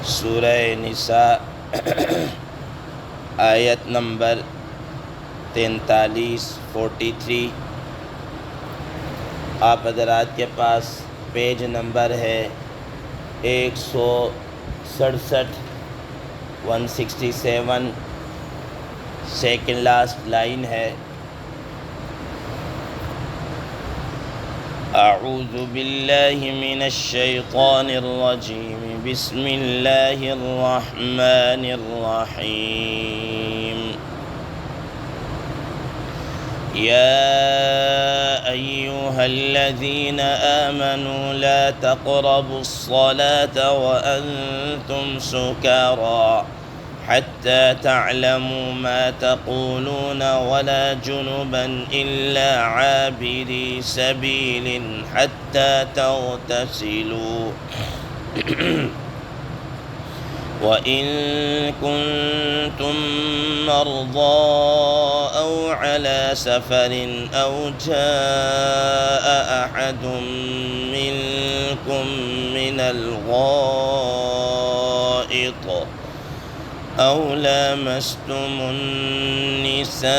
سورہ نساء آیت نمبر 43 آپ حضرات کے پاس پیج نمبر ہے 167 سیکنڈ لاسٹ لائن ہے۔ اعوذ باللہ من الشیطان الرجیم بسم اللہ الرحمن الرحیم یا ایہا الذین آمنوا لا تقربوا الصلاة وانتم سکارى حتى تعلموا ما تقولون ولا جنبا إلا عابري سبيل حتى تغتسلوا وإن كنتم مرضى أو على سفر أو جاء أحد منكم من الغائط أو لامستم النساء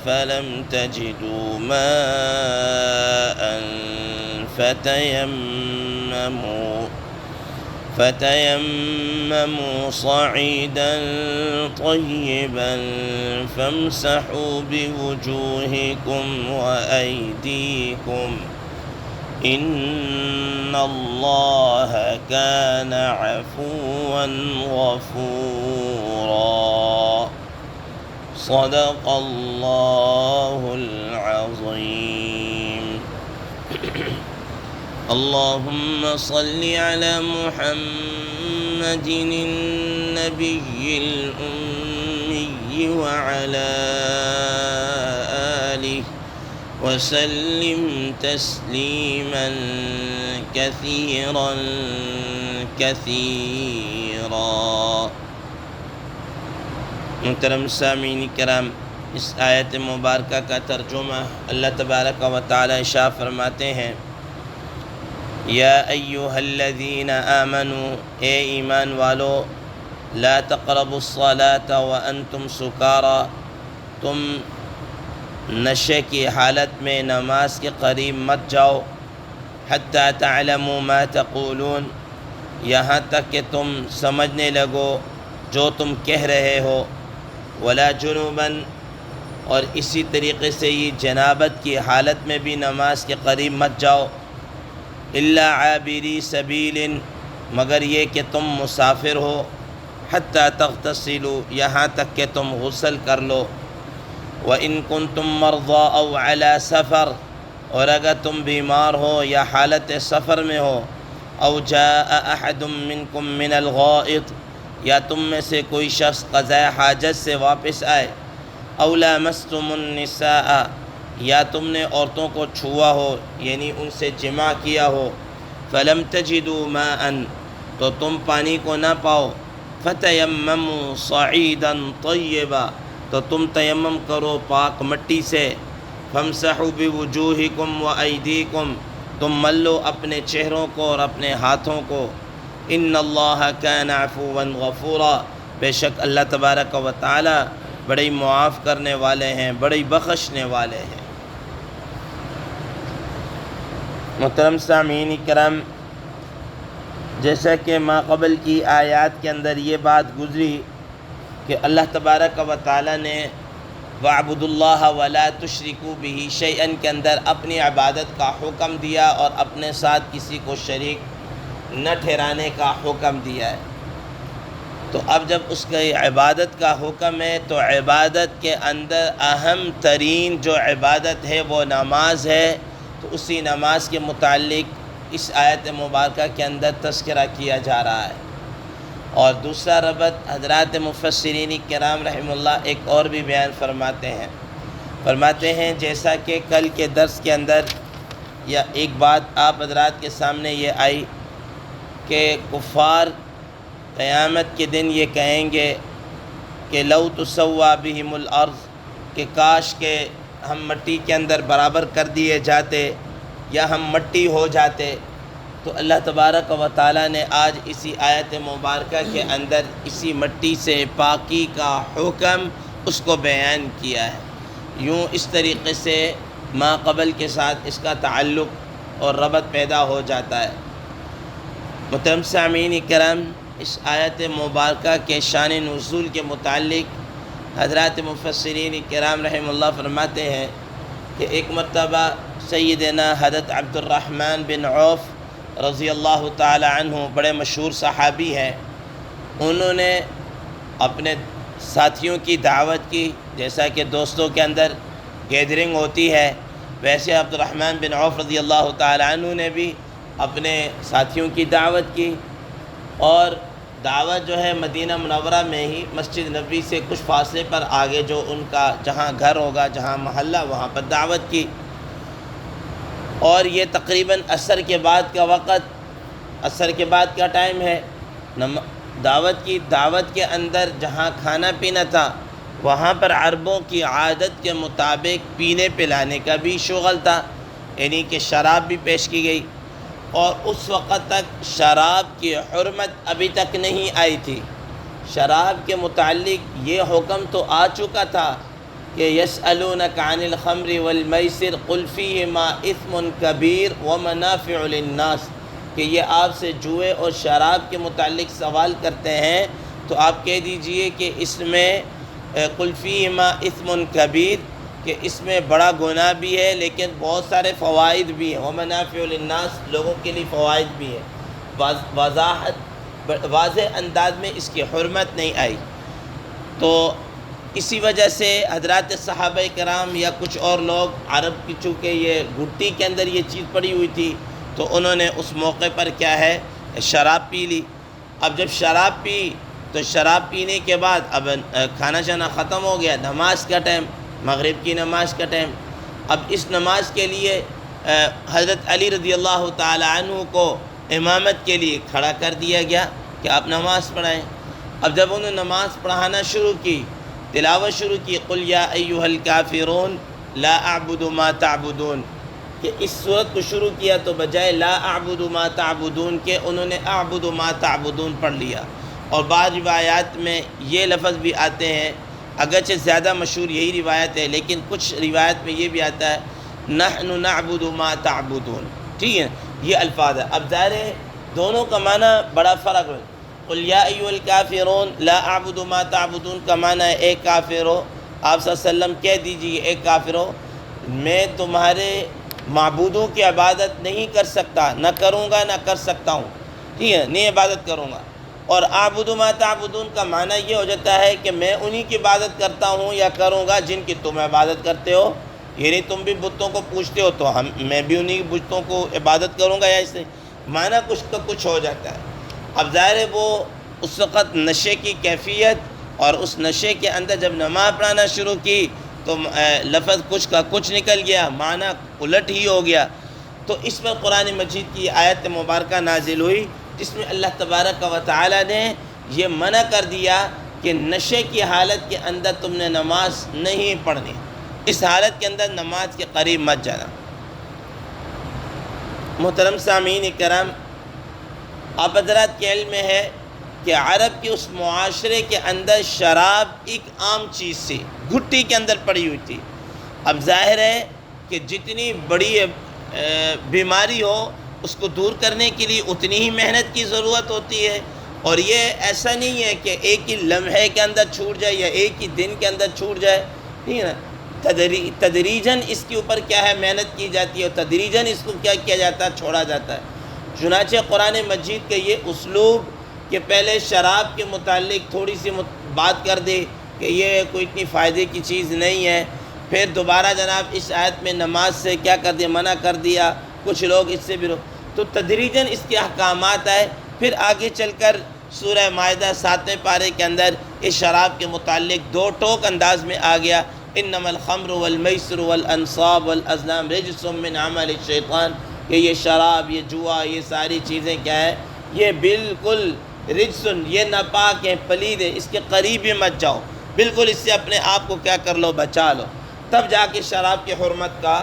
فلم تجدوا ماء فتيمموا صعيدا طيبا فامسحوا بوجوهكم وأيديكم إن الله كان عفوا غفورا صدق الله العظيم اللهم صل على محمد النبي الأمي وعلى آله وسلم تسلیما کثیرا کثیرا۔ محترم سامعین کرام، اس آیت مبارکہ کا ترجمہ اللہ تبارک و تعالی ارشاد فرماتے ہیں، یا ایہا الذین آمنوا، اے ایمان والو، لا تقربوا الصلاة وانتم سکارى، تم نشے کی حالت میں نماز کے قریب مت جاؤ، حتی تعلموا ما تقولون، یہاں تک کہ تم سمجھنے لگو جو تم کہہ رہے ہو، ولا جنوبا، اور اسی طریقے سے یہ جنابت کی حالت میں بھی نماز کے قریب مت جاؤ، الا عابری سبیل، مگر یہ کہ تم مسافر ہو، حتی تغتسلوا، یہاں تک کہ تم غسل کر لو، وَإِن كُنتُم مَّرْضَىٰ أَوْ عَلَىٰ سَفَرٍ، اور اگر تم بیمار ہو یا حالت سفر میں ہو، أَوْ جَاءَ أَحَدٌ مِّنكُم مِّنَ الْغَائِطِ، یا تم میں سے کوئی شخص قضاء حاجت سے واپس آئے، أَوْ لَامَسْتُمُ النِّسَاءَ، یا تم نے عورتوں کو چھوا ہو یعنی ان سے جماع کیا ہو، فَلَمْ تَجِدُوا مَاءً، تو تم پانی کو نہ پاؤ، فَتَيَمَّمُوا صَعِيدًا طَيِّبًا، تو تم تیمم کرو پاک مٹی سے، فَامْسَحُوا بِوُجُوهِكُمْ وَأَيْدِيكُمْ، تم مل لو اپنے چہروں کو اور اپنے ہاتھوں کو، إِنَّ اللَّهَ كَانَ عَفُوًّا غَفُورًا، بے شک اللہ تبارک و تعالی بڑے معاف کرنے والے ہیں، بڑے بخشنے والے ہیں۔ محترم سامعین کرام، جیسا کہ ما قبل کی آیات کے اندر یہ بات گزری کہ اللہ تبارک و تعالی نے وَاعْبُدُوا اللَّهَ وَلَا تُشْرِكُوا بِهِ شَيْئًا کے اندر اپنی عبادت کا حکم دیا اور اپنے ساتھ کسی کو شریک نہ ٹھہرانے کا حکم دیا ہے۔ تو اب جب اس کا عبادت کا حکم ہے تو عبادت کے اندر اہم ترین جو عبادت ہے وہ نماز ہے، تو اسی نماز کے متعلق اس آیت مبارکہ کے اندر تذکرہ کیا جا رہا ہے۔ اور دوسرا ربط حضرات مفسرین کرام رحمہ اللہ ایک اور بھی بیان فرماتے ہیں جیسا کہ کل کے درس کے اندر یا ایک بات آپ حضرات کے سامنے یہ آئی کہ کفار قیامت کے دن یہ کہیں گے کہ لو تسوا بہم الارض، کہ کاش کہ ہم مٹی کے اندر برابر کر دیے جاتے یا ہم مٹی ہو جاتے، تو اللہ تبارک و تعالیٰ نے آج اسی آیت مبارکہ کے اندر اسی مٹی سے پاکی کا حکم اس کو بیان کیا ہے۔ یوں اس طریقے سے ما قبل کے ساتھ اس کا تعلق اور ربط پیدا ہو جاتا ہے۔ محترم سامعین کرام، اس آیت مبارکہ کے شان نزول کے متعلق حضرات مفسرین کرام رحمہ اللہ فرماتے ہیں کہ ایک مرتبہ سیدنا حضرت عبد الرحمن بن عوف رضی اللہ تعالی عنہ بڑے مشہور صحابی ہیں، انہوں نے اپنے ساتھیوں کی دعوت کی، جیسا کہ دوستوں کے اندر گیدرنگ ہوتی ہے ویسے عبد الرحمن بن عوف رضی اللہ تعالی عنہ نے بھی اپنے ساتھیوں کی دعوت کی، اور دعوت جو ہے مدینہ منورہ میں ہی مسجد نبوی سے کچھ فاصلے پر آگے جو ان کا جہاں گھر ہوگا، جہاں محلہ، وہاں پر دعوت کی۔ اور یہ تقریباً عصر کے بعد کا وقت، عصر کے بعد کا ٹائم ہے، دعوت کے اندر جہاں کھانا پینا تھا وہاں پر عربوں کی عادت کے مطابق پینے پلانے کا بھی شغل تھا، یعنی کہ شراب بھی پیش کی گئی، اور اس وقت تک شراب کی حرمت ابھی تک نہیں آئی تھی۔ شراب کے متعلق یہ حکم تو آ چکا تھا کہ یسألونک عن الخمر والمیسر قل فیہما اثم کبیر ومنافع للناس، کہ یہ آپ سے جوئے اور شراب کے متعلق سوال کرتے ہیں تو آپ کہہ دیجئے کہ اس میں قل فیہما اثم کبیر، کہ اس میں بڑا گناہ بھی ہے لیکن بہت سارے فوائد بھی ہیں، ومنافع للناس، لوگوں کے لیے فوائد بھی ہیں۔ واضح انداز میں اس کی حرمت نہیں آئی۔ تو اسی وجہ سے حضرات صحابہ کرام یا کچھ اور لوگ عرب کی، چونکہ یہ گھٹی کے اندر یہ چیز پڑی ہوئی تھی تو انہوں نے اس موقع پر کیا ہے شراب پی لی۔ اب جب شراب پی تو شراب پینے کے بعد اب کھانا شانا ختم ہو گیا، نماز کا ٹائم، مغرب کی نماز کا ٹائم۔ اب اس نماز کے لیے حضرت علی رضی اللہ تعالی عنہ کو امامت کے لیے کھڑا کر دیا گیا کہ آپ نماز پڑھائیں۔ اب جب انہوں نے نماز پڑھانا شروع کی، تلاوت شروع کی، قل یا ایھا الکافرون لا اعبد ما تعبدون، کہ اس صورت کو شروع کیا تو بجائے لا اعبد ما تعبدون کے انہوں نے اعبد ما تعبدون پڑھ لیا۔ اور بعض روایات میں یہ لفظ بھی آتے ہیں، اگرچہ زیادہ مشہور یہی روایت ہے لیکن کچھ روایت میں یہ بھی آتا ہے نحن نعبد ما تعبدون، ٹھیک ہے، یہ الفاظ ہے۔ اب ظاہر ہے دونوں کا معنی بڑا فرق ہے۔ قل یا ایھا الکافرون لا اعبد ما تعبدون کا معنی ہے اے کافرو، آپ صلی اللہ علیہ وسلم کہہ دیجئے اے کافرو، میں تمہارے معبودوں کی عبادت نہیں کر سکتا، نہ کروں گا نہ کر سکتا ہوں، ٹھیک ہے، نہیں عبادت کروں گا۔ اور اعبد ما تعبدون کا معنی یہ ہو جاتا ہے کہ میں انہی کی عبادت کرتا ہوں یا کروں گا جن کی تم عبادت کرتے ہو، یعنی تم بھی بتوں کو پوجتے ہو تو میں بھی انہی بتوں کو عبادت کروں گا، یا اس سے معنی کچھ کا کچھ ہو جاتا ہے۔ اب ظاہر ہے وہ اس وقت نشے کی کیفیت، اور اس نشے کے اندر جب نماز پڑھانا شروع کی تو لفظ کچھ کا کچھ نکل گیا، معنی الٹ ہی ہو گیا۔ تو اس پر قرآن مجید کی آیت مبارکہ نازل ہوئی جس میں اللہ تبارک و تعالی نے یہ منع کر دیا کہ نشے کی حالت کے اندر تم نے نماز نہیں پڑھنی، اس حالت کے اندر نماز کے قریب مت جانا۔ محترم سامعین کرام، آپ حضرات کے علم میں ہے کہ عرب کے اس معاشرے کے اندر شراب ایک عام چیز تھی، گھٹی کے اندر پڑی ہوئی تھی۔ اب ظاہر ہے کہ جتنی بڑی بیماری ہو اس کو دور کرنے کے لیے اتنی ہی محنت کی ضرورت ہوتی ہے، اور یہ ایسا نہیں ہے کہ ایک ہی لمحے کے اندر چھوٹ جائے یا ایک ہی دن کے اندر چھوٹ جائے، ٹھیک ہے نا، تدریجاً اس کے اوپر کیا ہے محنت کی جاتی ہے، اور تدریجاً اس کو کیا کیا جاتا ہے، چھوڑا جاتا ہے۔ چنانچہ قرآن مجید کا یہ اسلوب کہ پہلے شراب کے متعلق تھوڑی سی بات کر دے کہ یہ کوئی اتنی فائدے کی چیز نہیں ہے، پھر دوبارہ جناب اس آیت میں نماز سے کیا کر دیا، منع کر دیا، کچھ لوگ اس سے بھی تو تدریجاً اس کے احکامات آئے۔ پھر آگے چل کر سورہ مائدہ 7ویں پارے کے اندر اس شراب کے متعلق دو ٹوک انداز میں آ گیا، انما الخمر والمیسر والانصاب والازلام رجس من عمل الشیطان، کہ یہ شراب، یہ جوا، یہ ساری چیزیں کیا ہے، یہ بالکل رجسن، یہ ناپاک ہیں، پلید ہے، اس کے قریب ہی مت جاؤ، بالکل اس سے اپنے آپ کو کیا کر لو، بچا لو۔ تب جا کے شراب کی حرمت کا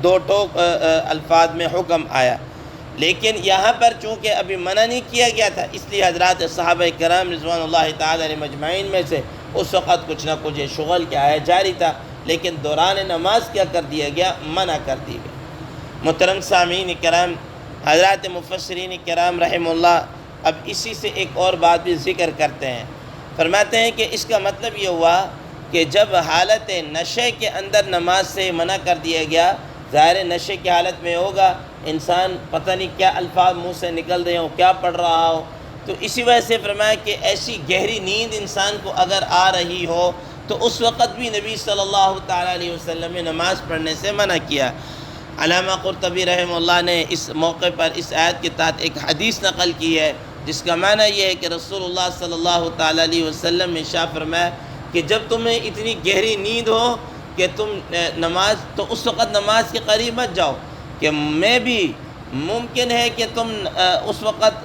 دو ٹوک الفاظ میں حکم آیا۔ لیکن یہاں پر چونکہ ابھی منع نہیں کیا گیا تھا، اس لیے حضرات صحابہ کرام رضوان اللہ تعالی علیہ مجمعین میں سے اس وقت کچھ نہ کچھ یہ شغل کیا ہے جاری تھا، لیکن دوران نماز کیا کر دیا گیا، منع کر دی گئی۔ محترم سامعین کرام، حضرات مفسرین کرام رحمہ اللہ اب اسی سے ایک اور بات بھی ذکر کرتے ہیں، فرماتے ہیں کہ اس کا مطلب یہ ہوا کہ جب حالت نشے کے اندر نماز سے منع کر دیا گیا، ظاہر نشے کی حالت میں ہوگا انسان پتہ نہیں کیا الفاظ منہ سے نکل رہے ہوں، کیا پڑھ رہا ہو، تو اسی وجہ سے فرمایا کہ ایسی گہری نیند انسان کو اگر آ رہی ہو تو اس وقت بھی نبی صلی اللہ تعالیٰ علیہ وسلم نے نماز پڑھنے سے منع کیا۔ علامہ قرطبی رحمہ اللہ نے اس موقع پر اس آیت کے تحت ایک حدیث نقل کی ہے، جس کا معنی یہ ہے کہ رسول اللہ صلی اللہ تعالیٰ علیہ وسلم نے ارشاد فرمایا کہ جب تمہیں اتنی گہری نیند ہو کہ تم نماز، تو اس وقت نماز کے قریب مت جاؤ، کہ میں بھی ممکن ہے کہ تم اس وقت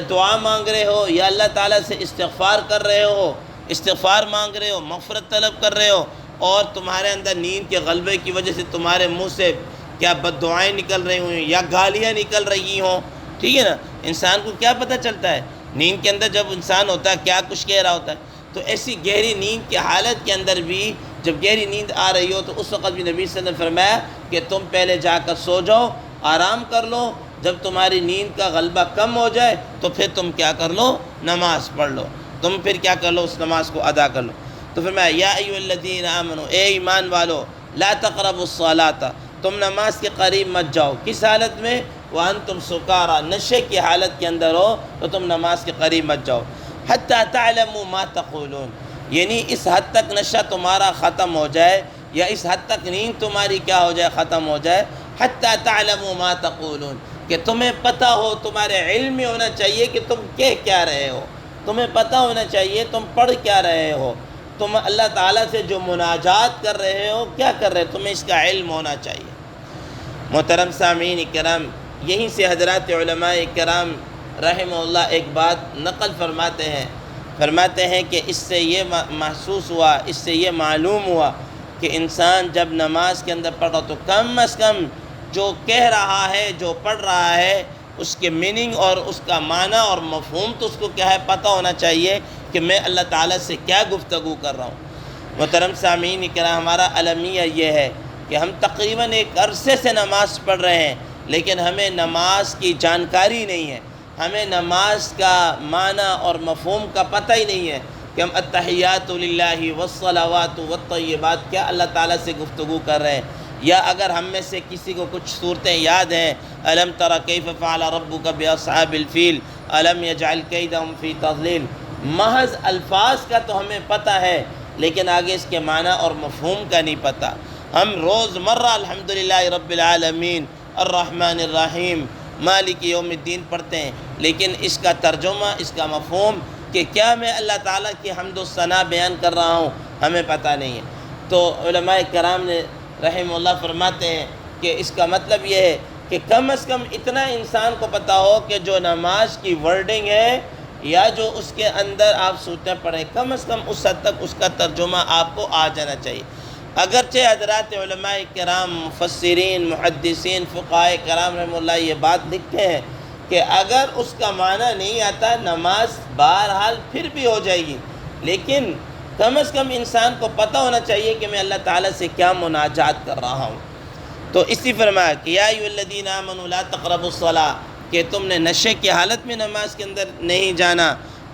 دعا مانگ رہے ہو یا اللہ تعالیٰ سے استغفار کر رہے ہو، استغفار مانگ رہے ہو، مغفرت طلب کر رہے ہو، اور تمہارے اندر نیند کے غلبے کی وجہ سے تمہارے منہ سے کیا بد دعائیں نکل رہی ہوں یا گالیاں نکل رہی ہوں، ٹھیک ہے نا، انسان کو کیا پتہ چلتا ہے نیند کے اندر جب انسان ہوتا ہے کیا کچھ کہہ رہا ہوتا ہے۔ تو ایسی گہری نیند کی حالت کے اندر بھی جب گہری نیند آ رہی ہو تو اس وقت بھی نبی صلی اللہ علیہ وسلم نے فرمایا کہ تم پہلے جا کر سو جاؤ، آرام کر لو، جب تمہاری نیند کا غلبہ کم ہو جائے تو پھر تم کیا کر لو، نماز پڑھ لو، تم پھر کیا کر لو، اس نماز کو ادا کر لو۔ تو فرمایا یا ایھا الذین آمنوا، اے ایمان والو، لا تقربوا الصلاۃ، تم نماز کے قریب مت جاؤ، کس حالت میں، وانتم سکارا، نشے کی حالت کے اندر ہو تو تم نماز کے قریب مت جاؤ، حتی تعلموا ما تقولون، یعنی اس حد تک نشہ تمہارا ختم ہو جائے یا اس حد تک نیند تمہاری کیا ہو جائے، ختم ہو جائے، حتی تعلموا ما تقولون، کہ تمہیں پتہ ہو، تمہارے علم میں ہونا چاہیے کہ تم کہہ کیا رہے ہو، تمہیں پتہ ہونا چاہیے تم پڑھ کیا رہے ہو، تم اللہ تعالیٰ سے جو مناجات کر رہے ہو کیا کر رہے ہو، تمہیں اس کا علم ہونا چاہیے۔ محترم سامعین کرام، یہیں سے حضرات علماء کرام رحمہ اللہ ایک بات نقل فرماتے ہیں کہ اس سے یہ محسوس ہوا، اس سے یہ معلوم ہوا کہ انسان جب نماز کے اندر پڑھ رہا تو کم از کم جو کہہ رہا ہے، جو پڑھ رہا ہے، اس کے میننگ اور اس کا معنی اور مفہوم تو اس کو کیا ہے، پتہ ہونا چاہیے کہ میں اللہ تعالیٰ سے کیا گفتگو کر رہا ہوں۔ محترم سامعین کرام، ہمارا المیہ یہ ہے کہ ہم تقریباً ایک عرصے سے نماز پڑھ رہے ہیں، لیکن ہمیں نماز کی جانکاری نہیں ہے، ہمیں نماز کا معنی اور مفہوم کا پتہ ہی نہیں ہے کہ ہم التحیات للہ والصلوات والطیبات کیا اللہ تعالیٰ سے گفتگو کر رہے ہیں، یا اگر ہم میں سے کسی کو کچھ صورتیں یاد ہیں، الم تر کیف فعل ربک باصحاب الفیل الم یجعل کیدہم فی تضلیل، محض الفاظ کا تو ہمیں پتہ ہے لیکن آگے اس کے معنی اور مفہوم کا نہیں پتہ۔ ہم روزمرہ الحمدللہ رب العالمین الرحمن الرحیم مالک یوم الدین پڑھتے ہیں، لیکن اس کا ترجمہ، اس کا مفہوم کہ کیا میں اللہ تعالیٰ کی حمد و ثنا بیان کر رہا ہوں، ہمیں پتہ نہیں ہے۔ تو علماء کرام نے رحمہ اللہ فرماتے ہیں کہ اس کا مطلب یہ ہے کہ کم از کم اتنا انسان کو پتہ ہو کہ جو نماز کی ورڈنگ ہے یا جو اس کے اندر آپ سوچتے پڑھیں، کم از کم اس حد تک اس کا ترجمہ آپ کو آ جانا چاہیے۔ اگرچہ حضرات علماء کرام، مفسرین، محدثین، فقہاء کرام رحمہ اللہ یہ بات لکھتے ہیں کہ اگر اس کا معنی نہیں آتا نماز بہرحال پھر بھی ہو جائے گی، لیکن کم از کم انسان کو پتہ ہونا چاہیے کہ میں اللہ تعالیٰ سے کیا مناجات کر رہا ہوں۔ تو اسی فرمایا کہ یا ایھا الذین آمنوا لا تقربوا الصلاۃ، کہ تم نے نشے کی حالت میں نماز کے اندر نہیں جانا،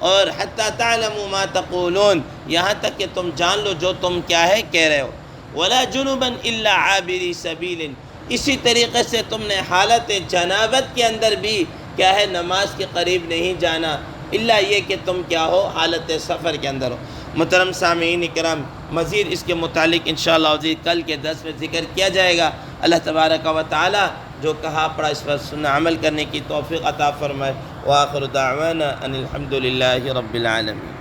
اور حتی تعلموا ما تقولون، یہاں تک کہ تم جان لو جو تم کیا ہے کہہ رہے ہو، ولا جنبا الا عابری سبیل، اسی طریقے سے تم نے حالت جنابت کے اندر بھی کیا ہے نماز کے قریب نہیں جانا، الا یہ کہ تم کیا ہو، حالت سفر کے اندر ہو۔ محترم سامعین کرام، مزید اس کے متعلق انشاءاللہ عزیز کل کے درس میں ذکر کیا جائے گا۔ اللہ تبارک و تعالی جو کہا پڑھا اس پر سننا عمل کرنے کی توفیق عطا فرمائے۔ وآخر دعوانا ان الحمد للہ رب العالمین۔